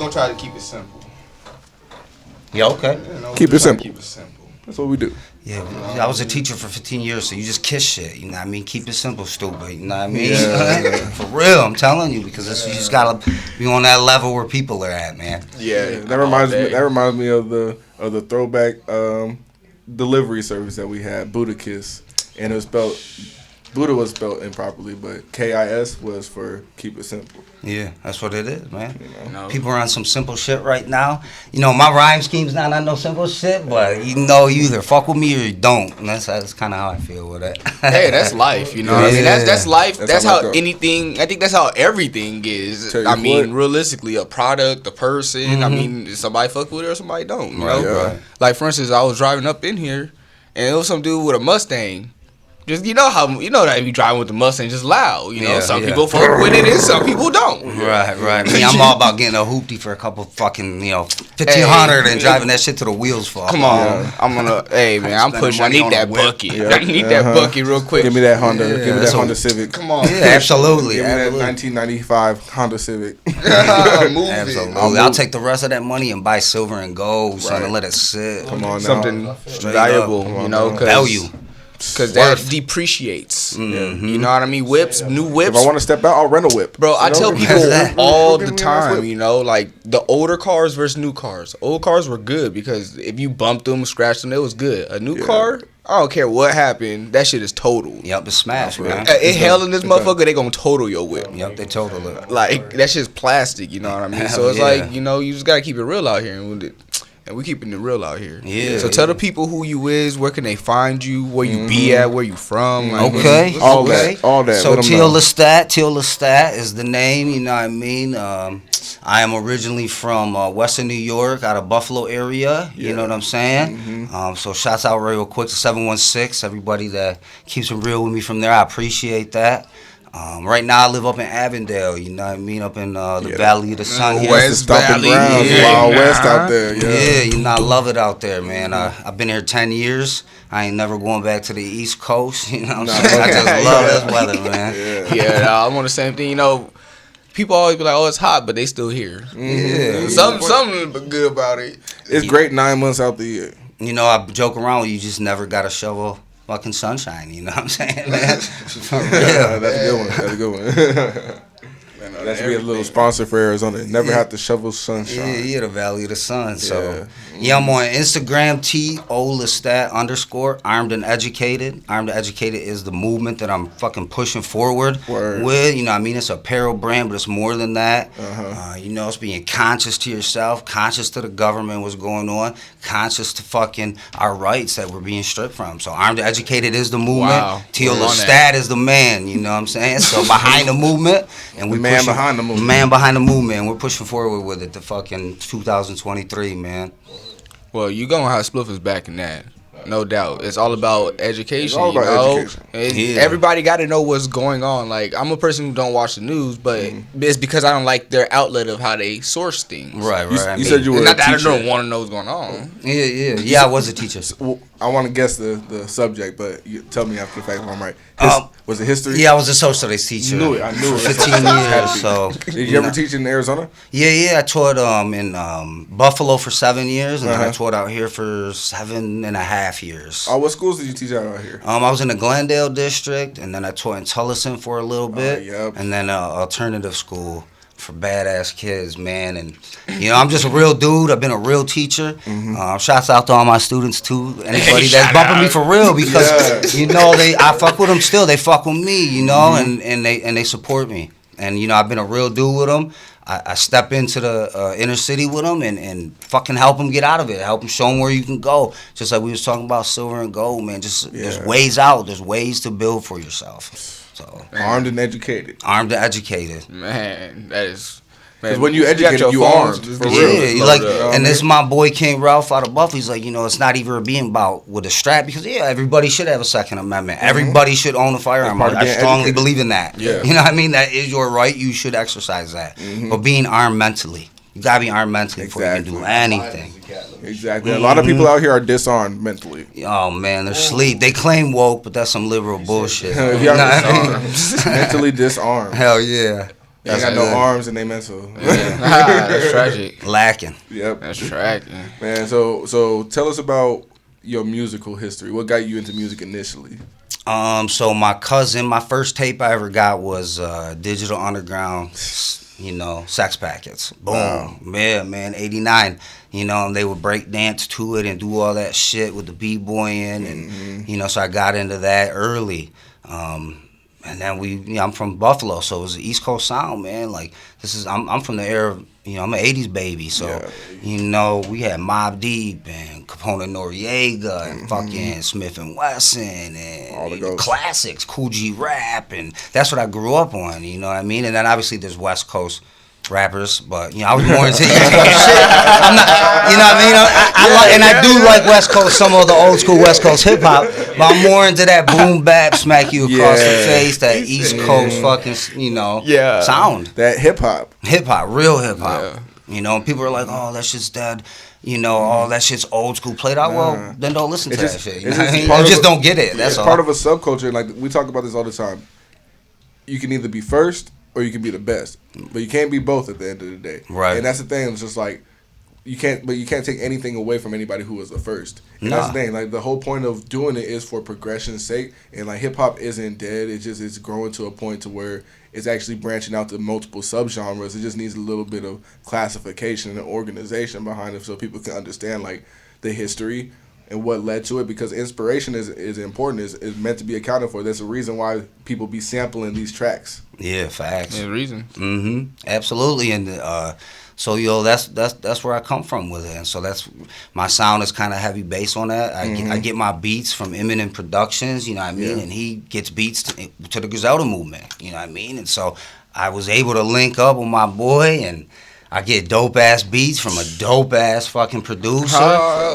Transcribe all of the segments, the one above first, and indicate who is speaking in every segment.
Speaker 1: gonna try to keep it simple.
Speaker 2: Yeah, okay.
Speaker 3: Keep it simple.
Speaker 1: Keep it simple.
Speaker 3: That's what we do.
Speaker 2: Yeah, I was a teacher for 15 years, so you just kiss shit, you know what I mean? Keep it simple, stupid, you know what I mean?
Speaker 3: Yeah.
Speaker 2: For real, I'm telling you, because you just gotta be on that level where people are at, man.
Speaker 1: Yeah,
Speaker 3: That reminds me of the throwback delivery service that we had, Buddha Kiss, and it was spelled. Buddha was spelled improperly, but KIS was for keep it simple.
Speaker 2: Yeah, that's what it is, man.
Speaker 3: You know?
Speaker 2: People are on some simple shit right now. You know, my rhyme scheme's not on no simple shit, but you know, you either fuck with me or you don't. And that's kind of how I feel with it.
Speaker 1: Hey, that's life, you know what I mean? That's life. That's
Speaker 3: how
Speaker 1: how anything, I think that's how everything is. I mean, realistically, a product, a person, I mean, somebody fuck with it or somebody don't, you know?
Speaker 3: Yeah.
Speaker 1: Like, for instance, I was driving up in here, and it was some dude with a Mustang. Just you know that if you driving with the Mustang, just loud. You know, some people fuck with it and some people don't.
Speaker 2: Right. Me, I'm all about getting a hoopty for a couple fucking, $1,500 and driving that shit till the wheels fall.
Speaker 1: Come on, I'm gonna. Hey man, I'm pushing. I need that bucket.
Speaker 3: Yeah.
Speaker 1: I need that bucket real quick.
Speaker 3: Give me that Honda. Give me that Honda Civic.
Speaker 1: Come on.
Speaker 2: Yeah, absolutely.
Speaker 3: Give me that 1995 Honda Civic.
Speaker 2: Absolutely. I'll take the rest of that money and buy silver and gold, son, and let it sit.
Speaker 3: Come on now.
Speaker 1: Something valuable, value. Because that depreciates.
Speaker 2: Mm-hmm.
Speaker 1: You know what I mean? Whips, new whips.
Speaker 3: If I want to step out, I'll rent a whip.
Speaker 1: Bro, I tell people all the time,
Speaker 3: nice
Speaker 1: like the older cars versus new cars. Old cars were good because if you bumped them, scratched them, it was good. A new car, I don't care what happened, that shit is total.
Speaker 2: Yep, it's smashed, man.
Speaker 1: In hell in this motherfucker, they gonna total your whip.
Speaker 2: Yep, they total it.
Speaker 1: Like, that shit's plastic, you know what I mean? So it's like, you just gotta keep it real out here. And we keeping it real out here.
Speaker 2: Yeah.
Speaker 1: So tell the people who you is, where can they find you, where you be at, where you from. Like,
Speaker 2: Okay.
Speaker 3: All that.
Speaker 2: So Tolestat is the name, you know what I mean? I am originally from Western New York, out of Buffalo area, you know what I'm saying? So shouts out real quick to 716, everybody that keeps it real with me from there, I appreciate that. Right now I live up in Avondale, you know what I mean, up in the Valley of the Sun here.
Speaker 1: West Valley.
Speaker 3: Wild West out there.
Speaker 2: Yeah, I love it out there, man. I've been here 10 years. I ain't never going back to the East Coast, you know what I'm saying? I just love this weather, man.
Speaker 1: I'm on the same thing, people always be like, oh, it's hot, but they still here.
Speaker 2: Yeah.
Speaker 1: Something good about it.
Speaker 3: It's great 9 months out the year.
Speaker 2: You know, I joke around with you just never got to shovel fucking sunshine, you know what I'm saying, man? For real.
Speaker 3: Yeah, that's a good one. That should be a little sponsor for Arizona. Never have to shovel sunshine.
Speaker 2: Yeah, the Valley of the Sun. So, I'm on Instagram, Tolestat_, Armed and Educated. Armed and Educated is the movement that I'm fucking pushing forward with. You know what I mean? It's a apparel brand, but it's more than that. It's being conscious to yourself, conscious to the government, what's going on, conscious to fucking our rights that we're being stripped from. So, Armed and Educated is the movement.
Speaker 1: Wow.
Speaker 2: Tolestat is the man, you know what I'm saying? So, behind the movement, and we
Speaker 3: man behind the movement.
Speaker 2: Man behind the movement, and we're pushing forward with it to fucking 2023, man.
Speaker 1: Well, you gonna have Spliffers back in that, no doubt. It's all about education.
Speaker 3: It's all about education.
Speaker 1: Everybody got to know what's going on. Like, I'm a person who don't watch the news, but it's because I don't like their outlet of how they source things.
Speaker 2: Right.
Speaker 3: You said you were
Speaker 1: not
Speaker 3: a
Speaker 1: that
Speaker 3: teacher.
Speaker 1: I don't want to know what's going on.
Speaker 2: Yeah. I was a teacher.
Speaker 3: Well, I want to guess the subject, but you tell me after the fact if I'm right. Was it history?
Speaker 2: Yeah, I was a social studies teacher.
Speaker 3: I knew it.
Speaker 2: For 15 years. So.
Speaker 3: Did you ever teach in Arizona?
Speaker 2: Yeah. I taught in Buffalo for 7 years, and then I taught out here for 7.5 years.
Speaker 3: What schools did you teach out here?
Speaker 2: I was in the Glendale district, and then I taught in Tolestat for a little bit, and then alternative school for badass kids, man. And I'm just a real dude. I've been a real teacher. Shouts out to all my students too. Anybody that's bumping me for real, because I fuck with them still. They fuck with me, and they support me. And I've been a real dude with them. I step into the inner city with them and fucking help them get out of it. Help them, show them where you can go. Just like we was talking about silver and gold, man. There's ways out. There's ways to build for yourself. So
Speaker 3: Armed and educated.
Speaker 2: Armed and educated.
Speaker 1: Man, that is.
Speaker 3: Because when you educated, you armed. For real.
Speaker 2: And this is my boy King Ralph out of Buffalo. He's like, it's not even being about with a strap, because everybody should have a Second Amendment. Everybody should own a firearm. I strongly believe in that.
Speaker 3: Yeah.
Speaker 2: You know what I mean? That is your right. You should exercise that. But being armed mentally. You gotta be armed mentally before you can do anything.
Speaker 3: Exactly. A lot of people out here are disarmed mentally.
Speaker 2: Oh man, they're asleep. They claim woke, but that's some liberal bullshit.
Speaker 3: Mentally disarmed.
Speaker 2: Hell yeah.
Speaker 3: They ain't got no arms and they mental.
Speaker 1: That's tragic.
Speaker 2: Lacking.
Speaker 3: Yep.
Speaker 1: That's tragic.
Speaker 3: Man, so tell us about your musical history. What got you into music initially?
Speaker 2: So my cousin, my first tape I ever got was Digital Underground, Sex Packets. Boom. Wow. Yeah, man, 89. They would break dance to it and do all that shit with the b-boying and, so I got into that early. And then I'm from Buffalo, so it was the East Coast sound, man. Like, I'm from the era of, I'm an 80s baby, so, we had Mobb Deep and Capone Noriega and fucking Smith and Wesson and
Speaker 3: all the
Speaker 2: classics, Cool G Rap, and that's what I grew up on, you know what I mean? And then obviously there's West Coast rappers, but I was more into East Coast shit. I'm not, you know what I mean? I do like West Coast, some of the old school West Coast hip hop, but I'm more into that boom bap, smack you across the face, that East Coast fucking, sound.
Speaker 3: That hip hop,
Speaker 2: real hip hop. And people are like, oh, that shit's dead. Oh, that shit's old school played out. Well, then don't listen to that shit. You just don't get it. That's all.
Speaker 3: Part of a subculture. Like we talk about this all the time. You can either be first or you can be the best, but you can't be both at the end of the day.
Speaker 2: Right.
Speaker 3: And that's the thing. It's just like you can't take anything away from anybody who was the first. And that's the thing. Like the whole point of doing it is for progression's sake. And like hip hop isn't dead. It's growing to a point to where it's actually branching out to multiple subgenres. It just needs a little bit of classification and organization behind it so people can understand like the history and what led to it, because inspiration is important, is meant to be accounted for. That's the reason why people be sampling these tracks.
Speaker 2: Yeah, facts.
Speaker 1: There's a reason.
Speaker 2: Absolutely. And so that's where I come from with it. And so that's my sound is kind of heavy bass on that. I get my beats from Eminem Productions, you know what I mean? And he gets beats to the Griselda movement, you know what I mean? And so I was able to link up with my boy, and I get dope ass beats from a dope ass fucking producer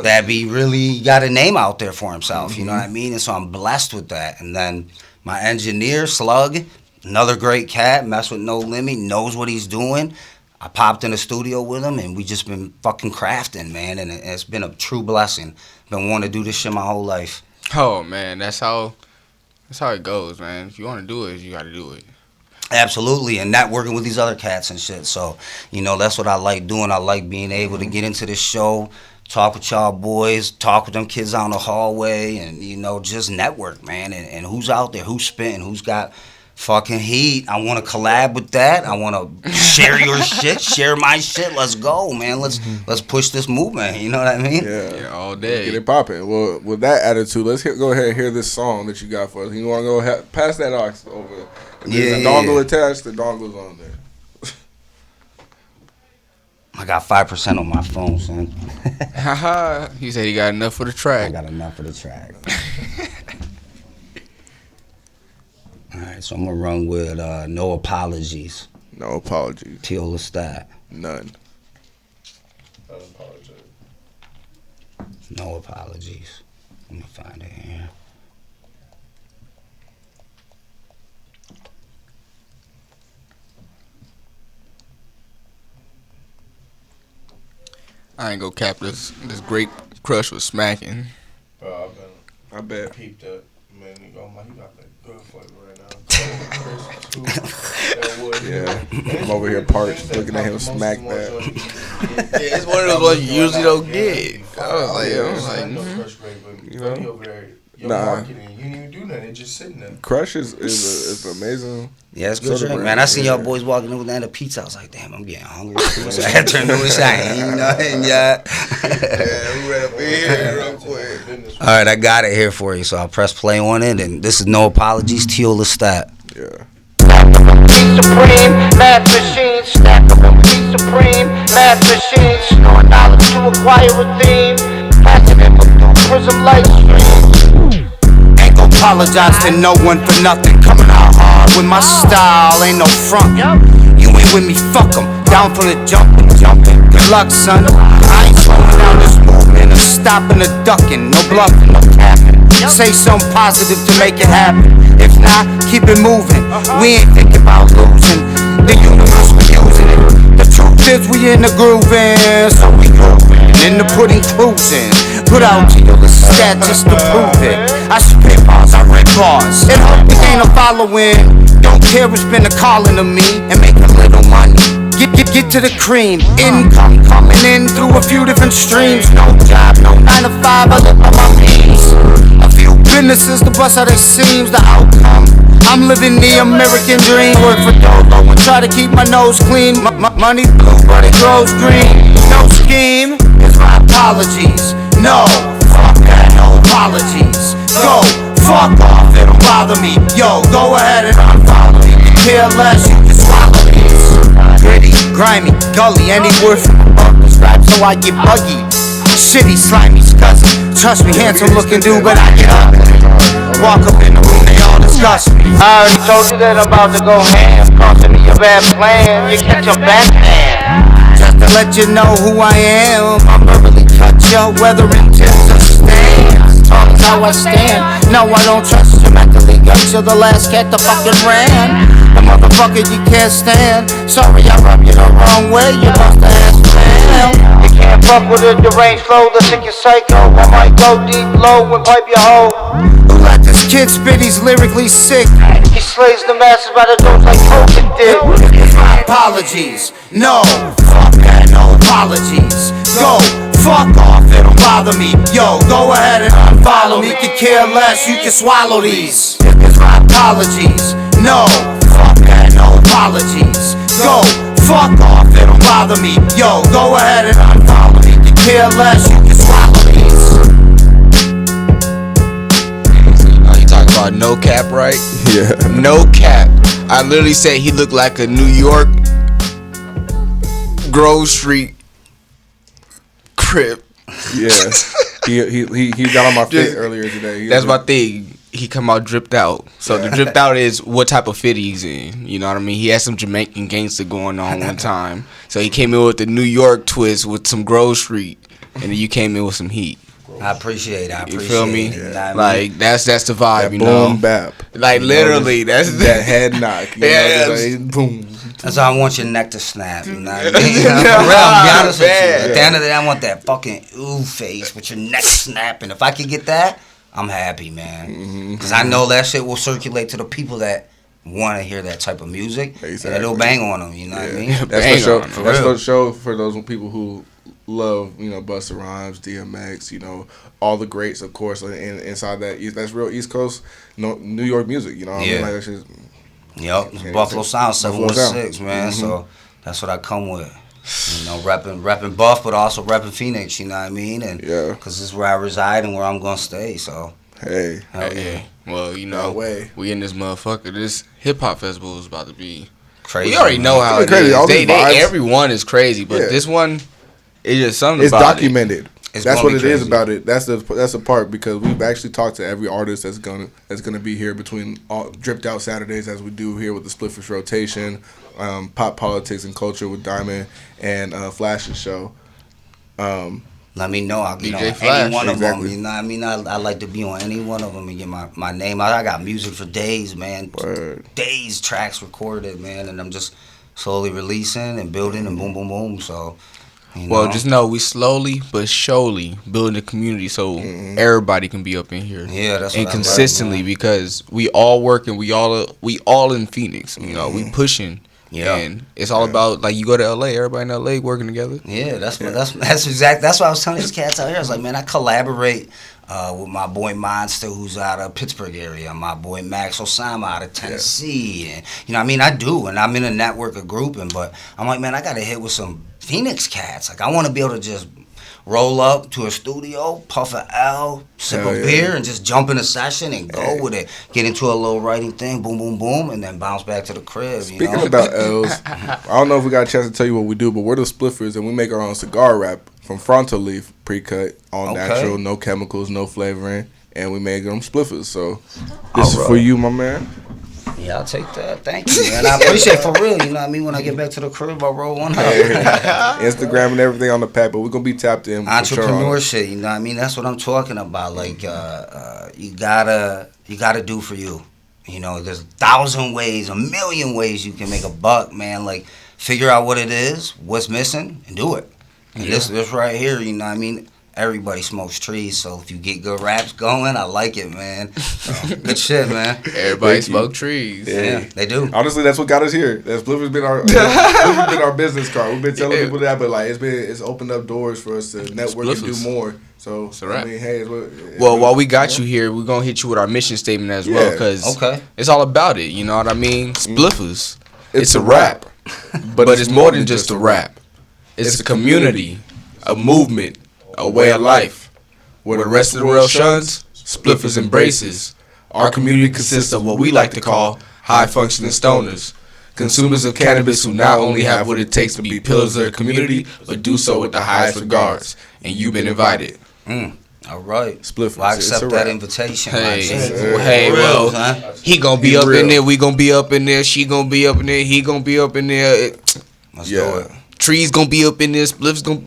Speaker 2: that be really got a name out there for himself, you know what I mean? And so I'm blessed with that. And then my engineer, Slug, another great cat, mess with No Limit, knows what he's doing. I popped in the studio with him, and we just been fucking crafting, man, and it's been a true blessing. Been wanting to do this shit my whole life.
Speaker 1: Oh man, that's how it goes, man. If you want to do it, you got to do it.
Speaker 2: Absolutely, and networking with these other cats and shit. So, that's what I like doing. I like being able to get into this show, talk with y'all boys, talk with them kids out in the hallway, and, just network, man. And who's out there, who's spitting, who's got fucking heat. I want to collab with that. I want to share your shit, share my shit. Let's go, man. Let's push this movement. You know what I mean?
Speaker 3: Yeah,
Speaker 1: all day.
Speaker 3: Get it popping. Well, with that attitude, let's go ahead and hear this song that you got for us. You want to go pass that aux over? There's a dongle attached. The dongle's on there.
Speaker 2: I got 5% on my phone, son.
Speaker 1: Haha. He said he got enough for the track.
Speaker 2: I got enough for the track. All right, so I'm going to run with No Apologies.
Speaker 3: No Apologies.
Speaker 2: Tolestat.
Speaker 3: None.
Speaker 2: No Apologies. Let me find it here.
Speaker 1: I ain't gonna cap this great crush was smacking.
Speaker 4: Bro,
Speaker 3: I bet.
Speaker 4: Peeped up. Man, you got that good flavor right now.
Speaker 3: Yeah, I'm over here parched looking at him smack that.
Speaker 1: Yeah, it's one of those ones you usually don't get. I was like,
Speaker 4: you know, over there, your marketing, you didn't even do nothing. It's just sitting there.
Speaker 3: Crush is amazing.
Speaker 2: Yeah, it's good drink, man. I seen y'all boys walking in with that pizza. I was like, damn, I'm getting hungry. So I had to turn to a shine, you know? And
Speaker 1: yeah, we ran up in here real quick.
Speaker 2: All right, I got it here for you. So I'll press play on it, and this is No Apologies, Tolestat.
Speaker 3: Yeah.
Speaker 5: Supreme, math machine, stack up on supreme, math machine, snowing knowledge to acquire a theme, passing it through prism light stream.
Speaker 6: Ain't gon' apologize to no one for nothing, coming out hard with my style, ain't no front. You ain't with me, fuck 'em, down for the jumping. Good luck, son, I ain't slowing down this movement, or stopping or ducking, no bluffing, no capping. Say something positive to make it happen. If not, keep it moving. We ain't thinking about losing. The universe, we using it. The truth is we in the grooving, so we grooving. In the pudding cruising. Put out to your stat just to prove it. I spit bars, I rip bars. It hope we ain't a following. Don't care who's been a calling to me and make a little money. Get to the cream. Income coming in through a few different streams. No job, no 9 to 5, I live on my means. A few businesses to bust how they seems. The outcome, I'm living the American dream. Work for Dolo and try to keep my nose clean. Money blue, but it grows green. No scheme is my apologies. No, fuck that, no apologies. Go, fuck off, it don't bother me. Yo, go ahead and unfollow me. You care less, you can swallow these. Gritty, grimy, gully, any word from a buckler's rap, so I get buggy. Shitty, slimy, scuzzy. Trust me, handsome looking dude, but I get up. Walk up in the room, they all discuss me.
Speaker 5: I already told you that I'm about to go ham. Costing me a bad plan, you catch a Batman.
Speaker 6: Just to let you know who I am, I'm verbally cut your weather intense to stand. Tall as how I stand. No, I don't trust you, mentally got you the last cat that fucking ran. The motherfucker you can't stand. Sorry I rubbed you the wrong way, you must ask fam.
Speaker 5: You can't fuck with a deranged flow, the sick is psycho. I might go deep low and pipe your hoe.
Speaker 6: Who let this kid spit, he's lyrically sick.
Speaker 5: He slays the masses by the doors like Coke did.
Speaker 6: My apologies, no, fuck that, no apologies. Go, fuck off, it don't bother me. Yo, go ahead and unfollow me. Could care less, you can swallow these. It's my apologies, no, fuck that, no apologies. Go, fuck off, it don't bother me. Yo, go ahead and unfollow me. Could care less, you can swallow these.
Speaker 1: You talking about no cap, right?
Speaker 3: Yeah.
Speaker 1: No cap. I literally said he looked like a New York Grove Street Crip.
Speaker 3: Yeah. He got on my face earlier today.
Speaker 1: That's my thing. He come out dripped out. So the dripped out is what type of fit he's in. You know what I mean? He had some Jamaican gangster going on one time. So he came in with the New York twist with some Grove Street, and then you came in with some heat.
Speaker 2: I appreciate it.
Speaker 1: You feel me?
Speaker 2: Yeah.
Speaker 1: Like that's the vibe,
Speaker 3: that
Speaker 1: you know.
Speaker 3: Boom bap.
Speaker 1: Like literally, that's
Speaker 3: that head knock. You know, like, boom.
Speaker 2: That's why I want your neck to snap. You know what I mean? For real, I'm be honest with you. At the end of the day, I want that fucking ooh face with your neck snapping. If I could get that, I'm happy, man. Because I know that shit will circulate to the people that want to hear that type of music.
Speaker 3: Exactly.
Speaker 2: And it'll bang on them. You know what I mean?
Speaker 3: That's for
Speaker 2: real.
Speaker 3: show for those people who love, you know, Busta Rhymes, DMX, you know, all the greats, of course, and inside that's real East Coast, New York music, you know what I mean? Like that shit's,
Speaker 2: yep, Buffalo Sound 716, man. So that's what I come with. You know, repping Buff, but also repping Phoenix, you know what I mean? And because this is where I reside and where I'm going to stay, so.
Speaker 3: Hey.
Speaker 2: Hell yeah.
Speaker 1: Well, you know, we in this motherfucker. This hip-hop festival is about to be
Speaker 2: crazy.
Speaker 1: We already know how it
Speaker 3: crazy.
Speaker 1: is. Everyone is crazy, but this one, it's just something
Speaker 3: it's
Speaker 1: about
Speaker 3: documented.
Speaker 2: It's
Speaker 3: that's what it
Speaker 2: crazy.
Speaker 3: is about it. That's the part, because we've actually talked to every artist that's gonna be here between all Dripped Out Saturdays, as we do here with the Spliffers Rotation, Pop Politics and Culture with Diamond, and Flash's show.
Speaker 2: Let me know. I'll get
Speaker 1: DJ
Speaker 2: on
Speaker 1: Flash.
Speaker 2: any one of
Speaker 3: Exactly.
Speaker 2: them. You know what I mean? I like to be on any one of them and get my name out. I got music for days, man.
Speaker 3: Word.
Speaker 2: Days, tracks recorded, man. And I'm just slowly releasing and building and boom, boom, boom. So, you know.
Speaker 1: Well, just know we slowly but surely building a community so everybody can be up in here.
Speaker 2: Yeah, that's
Speaker 1: and
Speaker 2: what
Speaker 1: consistently,
Speaker 2: I like,
Speaker 1: because we all working, we all in Phoenix. You know, we pushing.
Speaker 2: Yeah.
Speaker 1: And it's all about, like, you go to LA, everybody in LA working together.
Speaker 2: Yeah, that's what I was telling these cats out here. I was like, man, I collaborate with my boy Monster, who's out of Pittsburgh area, my boy Max Osama out of Tennessee, and you know what I mean, I do, and I'm in a network of grouping, but I'm like, man, I gotta hit with some Phoenix cats. Like, I want to be able to just roll up to a studio, puff an L, sip a beer, and just jump in a session and go with it. Get into a little writing thing, boom, boom, boom, and then bounce back to the crib.
Speaker 3: Speaking about L's, I don't know if we got a chance to tell you what we do, but we're the Spliffers, and we make our own cigar wrap from frontal leaf, pre-cut, all natural, no chemicals, no flavoring, and we make them Spliffers. So this is for you, my man.
Speaker 2: Yeah, I'll take that. Thank you, man. I appreciate it for real. You know what I mean? When I get back to the crib, I'll roll one up.
Speaker 3: Instagram and everything on the pack, but we're going to be tapped in.
Speaker 2: Entrepreneur shit, you know what I mean? That's what I'm talking about. Like, you gotta do for you. You know, there's 1,000 ways, 1,000,000 ways you can make a buck, man. Like, figure out what it is, what's missing, and do it. And this right here, you know what I mean? everybody smokes trees. So if you get good raps going, I like it, man. Good shit, man.
Speaker 1: Everybody smoke trees.
Speaker 2: Yeah, they do.
Speaker 3: Honestly, that's what got us here. That Spliffers been our business card. We've been telling people that, but like it's opened up doors for us to network and do more. So I mean, hey,
Speaker 1: while we got you here, we're gonna hit you with our mission statement as well, because it's all about it. You know what I mean? Spliffers. It's a rap, but it's more than just a rap. It's a community, a movement, a way of life. Where the rest of the world shuns, Spliffers embraces. Our community consists of what we like to call high-functioning stoners, consumers of cannabis who not only have what it takes to be pillars of their community, but do so with the highest regards. And you've been invited.
Speaker 2: All right.
Speaker 3: Spliffers.
Speaker 2: Well, I accept that invitation.
Speaker 1: Hey, well, he gonna be up in there. We gonna be up in there. She gonna be up in there. He gonna be up in there.
Speaker 2: Let's do it.
Speaker 1: Trees gonna be up in there. Spliffs gonna.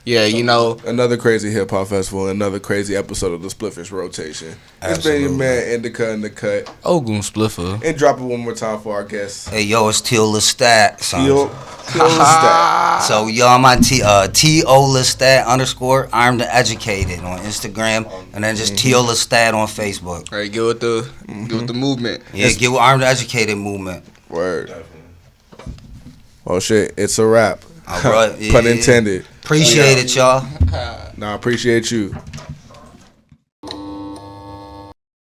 Speaker 1: Yeah, you know.
Speaker 3: Another crazy hip hop festival, another crazy episode of the Spliffers Rotation. It's been your man Indica in the cut.
Speaker 1: Ogun Spliffer.
Speaker 3: And drop it one more time for our guests.
Speaker 2: Hey, yo, it's Tolestat.
Speaker 3: Tolestat.
Speaker 2: So, yo, I'm on Tolestat _ Armed and Educated on Instagram, and then just Tolestat on Facebook.
Speaker 1: All right, get with the movement.
Speaker 2: Yeah, get with Armed and Educated movement.
Speaker 3: Word. Oh shit, it's a wrap.
Speaker 2: All right.
Speaker 3: Pun intended.
Speaker 2: Appreciate it, y'all.
Speaker 3: Nah, I appreciate you.